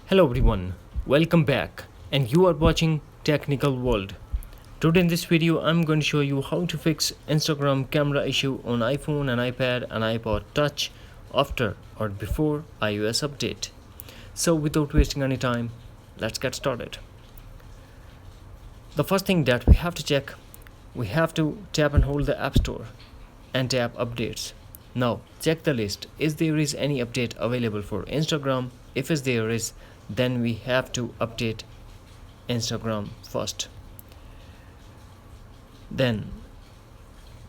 Hello everyone, welcome back, and you are watching Technical World. Today in this video I'm going to show you how to fix Instagram camera issue on iPhone and iPad and iPod Touch after or before iOS update. So without wasting any time, let's get started. The first thing that we have to check, we have to tap and hold the App Store and tap Updates. Now check the list. Is there is any update available for Instagram? If there is, then we have to update Instagram first. Then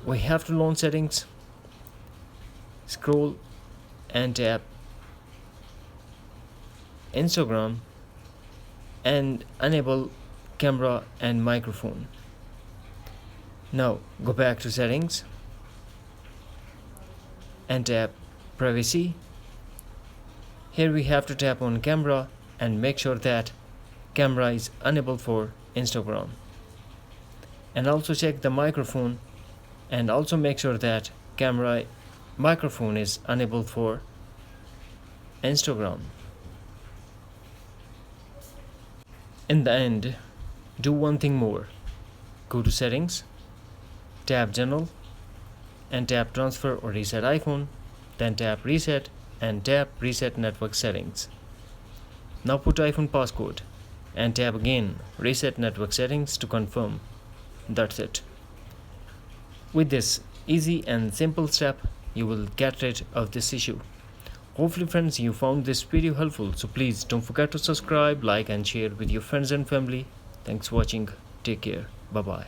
we have to launch settings, scroll and tap Instagram and enable camera and microphone. Now go back to settings and tap privacy. Here we have to tap on camera and make sure that camera is enabled for Instagram, and also check the microphone and also make sure that microphone is enabled for Instagram. In the end, do one thing more. Go to settings, tap general and tap transfer or reset iPhone, then tap reset and tap reset network settings. Now put iPhone passcode and tap again reset network settings to confirm. That's it. With this easy and simple step, you will get rid of this issue. Hopefully friends, you found this video helpful, so please don't forget to subscribe, like and share with your friends and family. Thanks for watching. Take care. Bye bye.